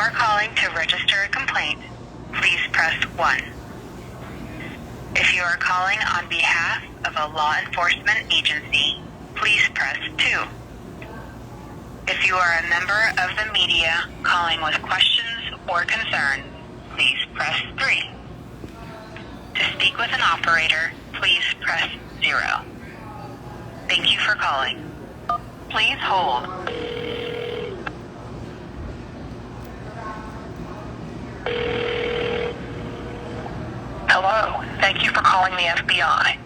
are calling to register a complaint, please press 1. If you are calling on behalf of a law enforcement agency, please press 2. If you are a member of the media calling with questions or concerns, please press 3. To speak with an operator, please press 0. Thank you for calling. Please hold. Hello. Thank you for calling the FBI.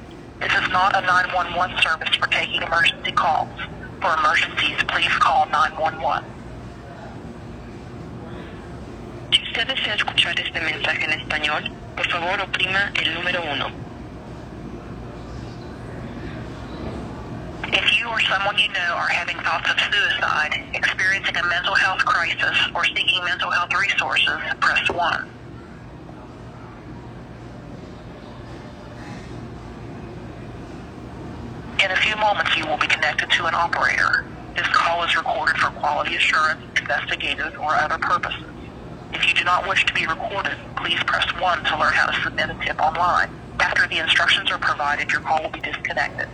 This is not a 911 service for taking emergency calls. For emergencies, please call 911. Si usted desea escuchar este mensaje en español, por favor oprima el número 1. If you or someone you know are having thoughts of suicide, experiencing a mental health crisis, or seeking mental health resources, press 1. In a few moments, you will be connected to an operator. This call is recorded for quality assurance, investigative, or other purposes. If you do not wish to be recorded, please press 1 to learn how to submit a tip online. After the instructions are provided, your call will be disconnected.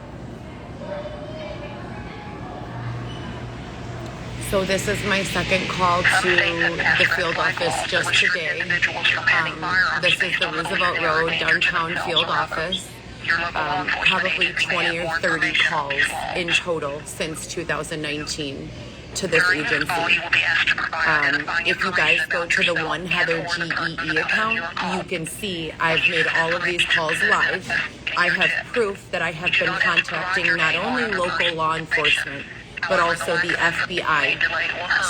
So this is my second call to the field office just today. This is the Roosevelt Road downtown field office. Probably 20 or 30 calls in total since 2019 to this agency. If you guys go to the One Heather GEE account, you can see I've made all of these calls live. I have proof that I have been contacting not only local law enforcement, but also the FBI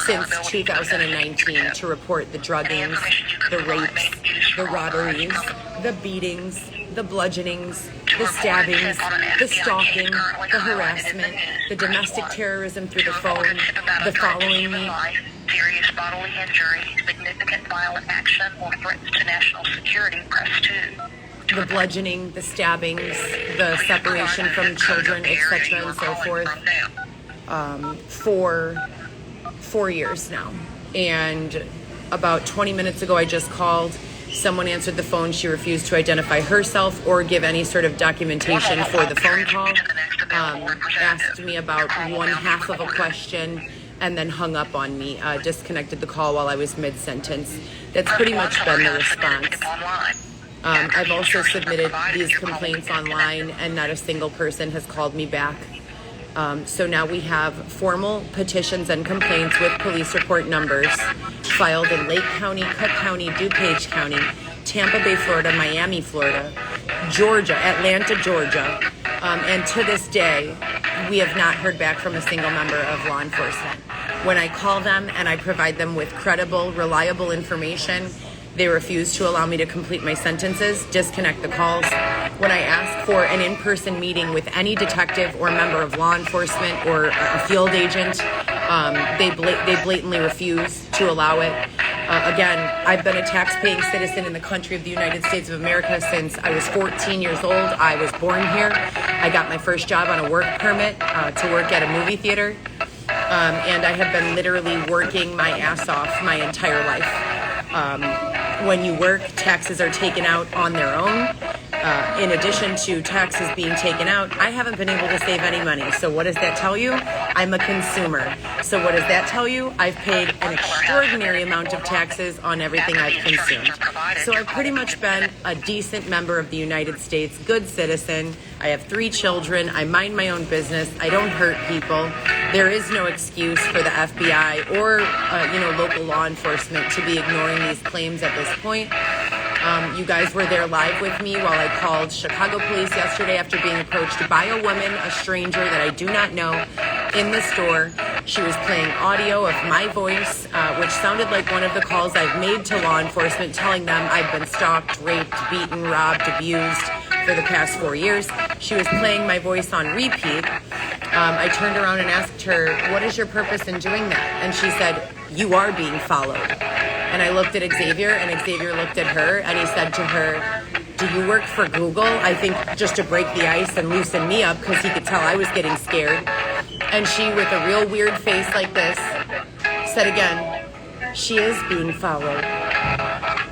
since 2019 to report the druggings, the rapes, the robberies, the beatings, the bludgeonings, the stabbings, the stalking, the harassment, the domestic terrorism through the phone, the following me, serious bodily injury, significant violent action, or threats to national security, press 2. the bludgeoning, the stabbings, the separation from children, etc. and so forth, for 4 years now. And about 20 minutes ago, I just called. Someone answered the phone. She refused to identify herself or give any sort of documentation for the phone call. Asked me about one half of a question and then hung up on me, disconnected the call while I was mid-sentence. That's pretty much been the response. I've also submitted these complaints online and not a single person has called me back. So now we have formal petitions and complaints with police report numbers filed in Lake County, Cook County, DuPage County, Tampa Bay, Florida, Miami, Florida, Georgia, Atlanta, Georgia. And to this day, we have not heard back from a single member of law enforcement. When I call them and I provide them with credible, reliable information, they refuse to allow me to complete my sentences, disconnect the calls. When I ask for an in-person meeting with any detective or member of law enforcement or a field agent, they blatantly refuse to allow it. Again, I've been a tax-paying citizen in the country of the United States of America since I was 14 years old. I was born here. I got my first job on a work permit to work at a movie theater. And I have been literally working my ass off my entire life. When you work, taxes are taken out on their own. In addition to taxes being taken out, I haven't been able to save any money. So what does that tell you? I'm a consumer. So what does that tell you? I've paid an extraordinary amount of taxes on everything I've consumed. So I've pretty much been a decent member of the United States, good citizen. I have 3 children. I mind my own business. I don't hurt people. There is no excuse for the FBI or local law enforcement to be ignoring these claims at this point. You guys were there live with me while I called Chicago police yesterday after being approached by a woman, a stranger that I do not know, in the store. She was playing audio of my voice, which sounded like one of the calls I've made to law enforcement telling them I've been stalked, raped, beaten, robbed, abused for the past 4 years. She was playing my voice on repeat. I turned around and asked her, what is your purpose in doing that? And she said, you are being followed. And I looked at Xavier, and Xavier looked at her, and he said to her, do you work for Google? I think just to break the ice and loosen me up, because he could tell I was getting scared. And she, with a real weird face like this, said again, she is being followed.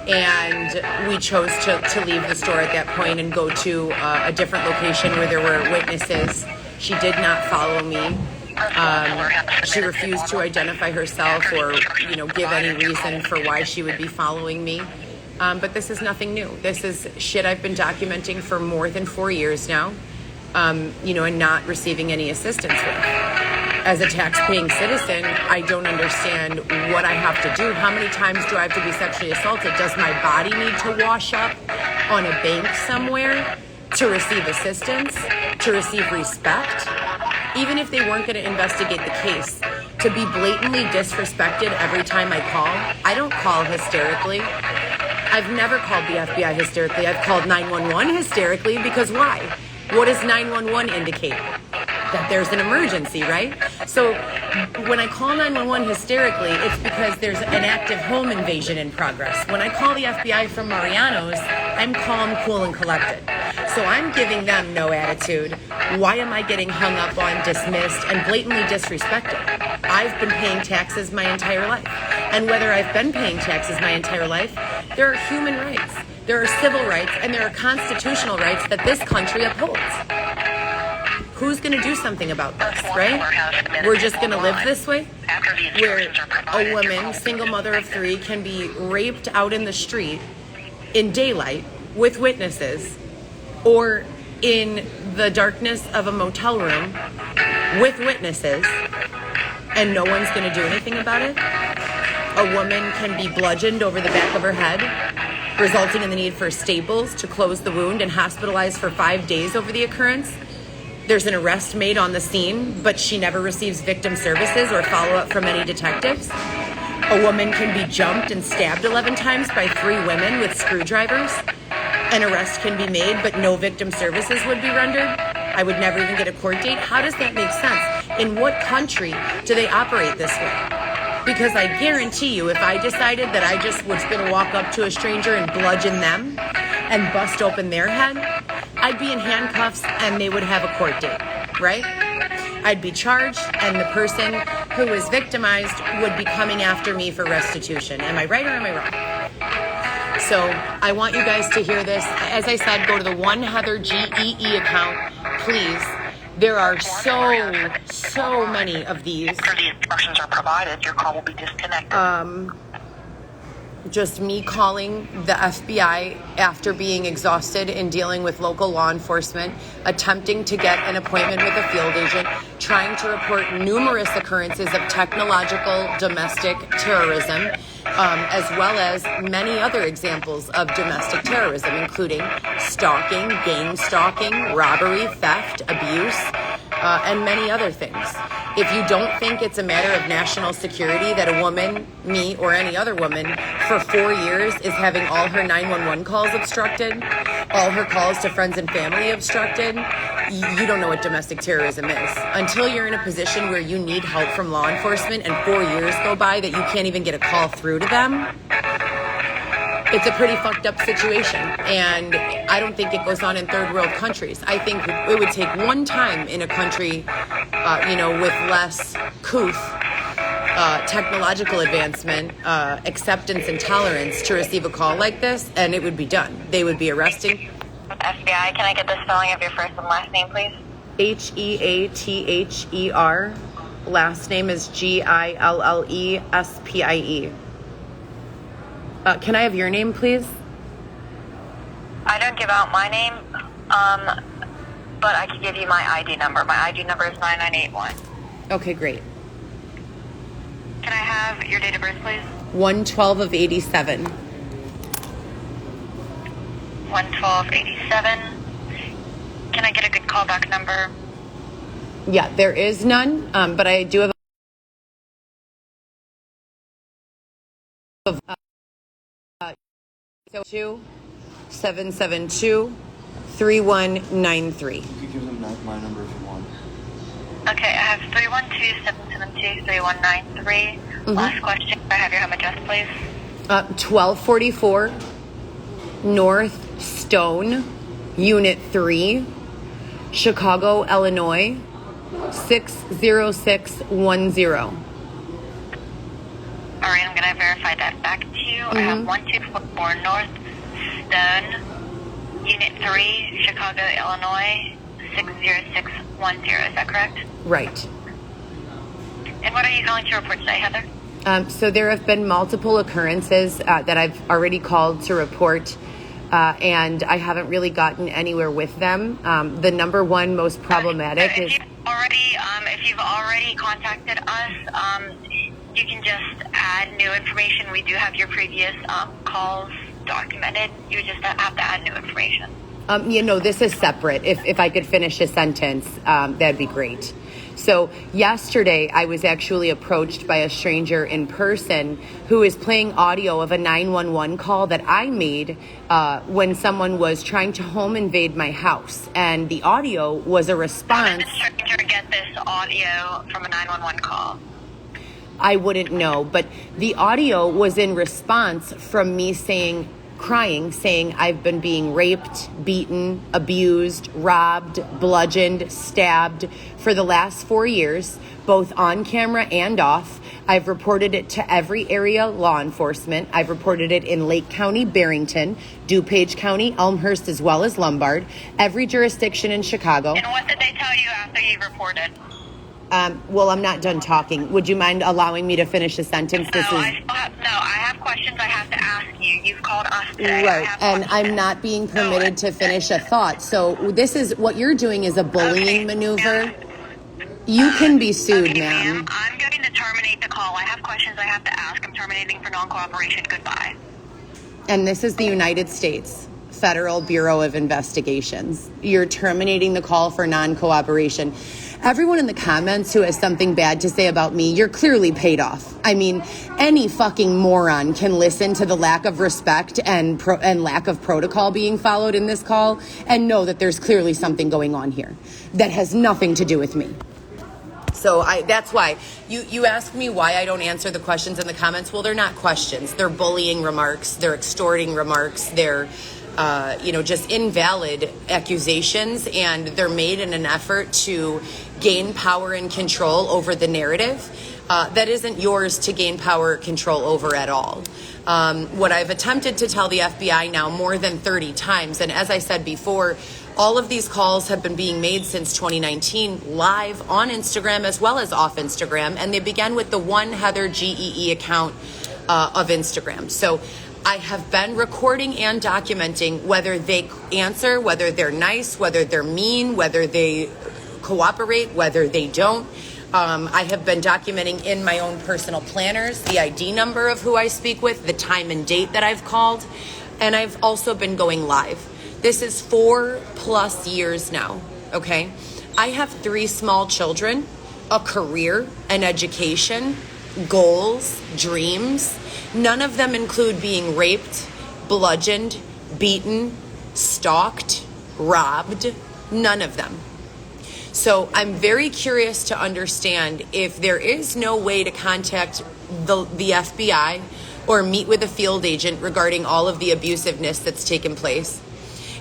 And we chose to leave the store at that point and go to a different location where there were witnesses. She did not follow me. She refused to identify herself or, give any reason for why she would be following me. But this is nothing new. This is shit I've been documenting for more than 4 years now, and not receiving any assistance with. As a tax-paying citizen, I don't understand what I have to do. How many times do I have to be sexually assaulted? Does my body need to wash up on a bank somewhere to receive assistance, to receive respect? Even if they weren't going to investigate the case, to be blatantly disrespected every time I call, I don't call hysterically. I've never called the FBI hysterically. I've called 911 hysterically because why? What does 911 indicate? That there's an emergency, right? So when I call 911 hysterically, it's because there's an active home invasion in progress. When I call the FBI from Mariano's, I'm calm, cool, and collected. So I'm giving them no attitude. Why am I getting hung up on, dismissed, and blatantly disrespected? I've been paying taxes my entire life. And whether I've been paying taxes my entire life, there are human rights, there are civil rights, and there are constitutional rights that this country upholds. Who's going to do something about this, right? We're just going to live this way? Where a woman, single mother of 3, can be raped out in the street in daylight with witnesses or in the darkness of a motel room with witnesses and no one's going to do anything about it? A woman can be bludgeoned over the back of her head, resulting in the need for staples to close the wound and hospitalized for 5 days over the occurrence. There's an arrest made on the scene, but she never receives victim services or follow-up from any detectives. A woman can be jumped and stabbed 11 times by 3 women with screwdrivers. An arrest can be made, but no victim services would be rendered. I would never even get a court date. How does that make sense? In what country do they operate this way? Because I guarantee you, if I decided that I just was going to walk up to a stranger and bludgeon them and bust open their head, I'd be in handcuffs and they would have a court date, right? I'd be charged and the person who was victimized would be coming after me for restitution. Am I right or am I wrong? So I want you guys to hear this. As I said, go to the One Heather GEE account, please. There are so many of these. After the instructions are provided, your call will be disconnected. Just me calling the FBI after being exhausted in dealing with local law enforcement, attempting to get an appointment with a field agent, trying to report numerous occurrences of technological domestic terrorism, as well as many other examples of domestic terrorism, including stalking, gang stalking, robbery, theft, abuse, and many other things. If you don't think it's a matter of national security that a woman, me, or any other woman for 4 years is having all her 911 calls obstructed, all her calls to friends and family obstructed, you don't know what domestic terrorism is. Until you're in a position where you need help from law enforcement and 4 years go by that you can't even get a call through to them, it's a pretty fucked up situation. And I don't think it goes on in third world countries. I think it would take one time in a country, with less couth, technological advancement, acceptance and tolerance to receive a call like this, and it would be done. They would be arresting. FBI, can I get the spelling of your first and last name, please? Heather. Last name is Gillespie. Can I have your name, please? I don't give out my name, but I can give you my ID number. My ID number is 9981. Okay, great. Can I have your date of birth, please? 1/12 of 87. 1/12/87. Can I get a good callback number? Yeah, there is none, but I do have 772-3193. You could give them my number if you want. Okay, I have 312-772-3193. Last question. Can I have your home address, please? 1244 North Stone, Unit 3, Chicago, Illinois, 60610. All right, I'm going to I verify that back to you? I have 1244 North Stone, Unit 3, Chicago, Illinois, 60610. Is that correct? Right. And what are you calling to report today, Heather? So there have been multiple occurrences that I've already called to report, and I haven't really gotten anywhere with them. The number one most problematic so is... if you've already contacted us, you can just add new information. We do have your previous calls documented. You just have to add new information. This is separate. If I could finish a sentence, that'd be great. So yesterday, I was actually approached by a stranger in person who is playing audio of a 911 call that I made when someone was trying to home invade my house. And the audio was a response. How did the stranger get this audio from a 911 call? I wouldn't know, but the audio was in response from me crying, saying I've been being raped, beaten, abused, robbed, bludgeoned, stabbed for the last 4 years, both on camera and off. I've reported it to every area law enforcement. I've reported it in Lake County, Barrington, DuPage County, Elmhurst, as well as Lombard, every jurisdiction in Chicago. And what did they tell you after you reported? Well, I'm not done talking. Would you mind allowing me to finish a sentence? I have questions I have to ask you. You've called us today. Right, and I'm not being permitted to finish a thought. So this is what you're doing is a bullying maneuver. You can be sued, ma'am. I'm going to terminate the call. I have questions I have to ask. I'm terminating for non-cooperation. Goodbye. And this is the United States Federal Bureau of Investigations. You're terminating the call for non-cooperation. Everyone in the comments who has something bad to say about me, you're clearly paid off. I mean, any fucking moron can listen to the lack of respect and lack of protocol being followed in this call and know that there's clearly something going on here that has nothing to do with me. So that's why you ask me why I don't answer the questions in the comments. Well, they're not questions. They're bullying remarks. They're extorting remarks. They're just invalid accusations, and they're made in an effort to gain power and control over the narrative that isn't yours to gain power or control over at all. What I've attempted to tell the FBI now more than 30 times, and as I said before, all of these calls have been being made since 2019 live on Instagram as well as off Instagram, and they began with the One Heather GEE account of Instagram. So I have been recording and documenting whether they answer, whether they're nice, whether they're mean, whether they cooperate, whether they don't. I have been documenting in my own personal planners the ID number of who I speak with, the time and date that I've called, and I've also been going live. This is 4+ years now, okay? I have 3 small children, a career, an education, goals, dreams. None of them include being raped, bludgeoned, beaten, stalked, robbed. None of them. So I'm very curious to understand if there is no way to contact the FBI or meet with a field agent regarding all of the abusiveness that's taken place.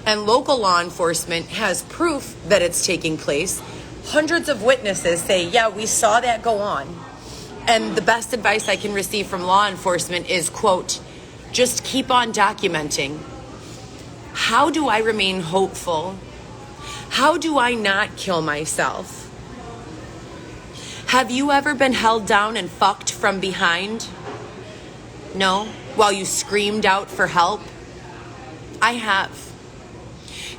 And local law enforcement has proof that it's taking place. Hundreds of witnesses say, yeah, we saw that go on. And the best advice I can receive from law enforcement is, quote, just keep on documenting. How do I remain hopeful? How do I not kill myself? Have you ever been held down and fucked from behind? No? While you screamed out for help? I have.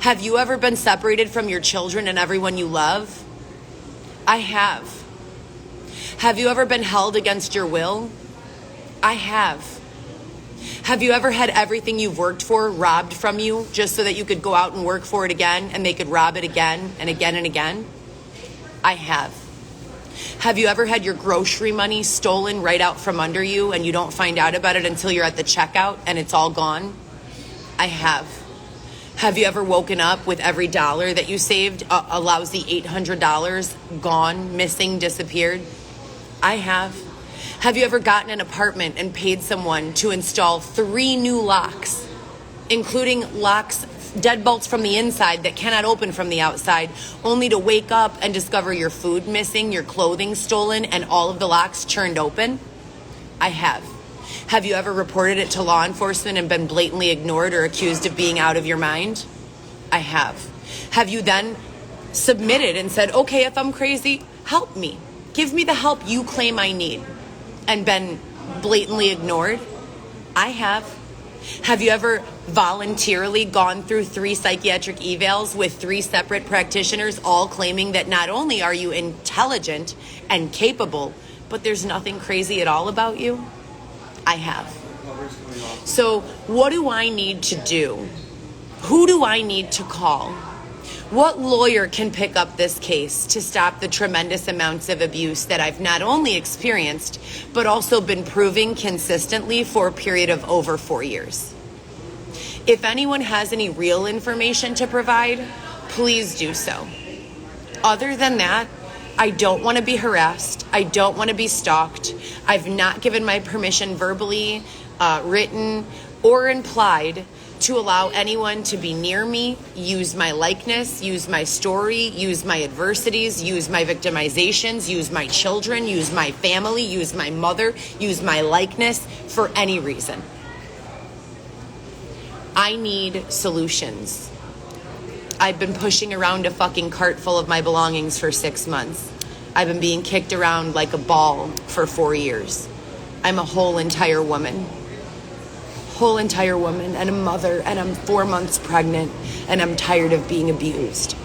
Have you ever been separated from your children and everyone you love? I have. Have you ever been held against your will? I have. Have you ever had everything you've worked for robbed from you just so that you could go out and work for it again and they could rob it again and again and again? I have. Have you ever had your grocery money stolen right out from under you and you don't find out about it until you're at the checkout and it's all gone? I have. Have you ever woken up with every dollar that you saved, a lousy $800 gone, missing, disappeared? I have. Have you ever gotten an apartment and paid someone to install 3 new locks, including locks, deadbolts from the inside that cannot open from the outside, only to wake up and discover your food missing, your clothing stolen, and all of the locks churned open? I have. Have you ever reported it to law enforcement and been blatantly ignored or accused of being out of your mind? I have. Have you then submitted and said, okay, if I'm crazy, help me. Give me the help you claim I need, and been blatantly ignored? I have. Have you ever voluntarily gone through 3 psychiatric evals with 3 separate practitioners, all claiming that not only are you intelligent and capable, but there's nothing crazy at all about you? I have. So what do I need to do? Who do I need to call? What lawyer can pick up this case to stop the tremendous amounts of abuse that I've not only experienced, but also been proving consistently for a period of over 4 years? If anyone has any real information to provide, please do so. Other than that, I don't want to be harassed. I don't want to be stalked. I've not given my permission verbally, written, or implied to allow anyone to be near me, use my likeness, use my story, use my adversities, use my victimizations, use my children, use my family, use my mother, use my likeness for any reason. I need solutions. I've been pushing around a fucking cart full of my belongings for 6 months. I've been being kicked around like a ball for 4 years. I'm a whole entire woman, and a mother, and I'm 4 months pregnant, and I'm tired of being abused.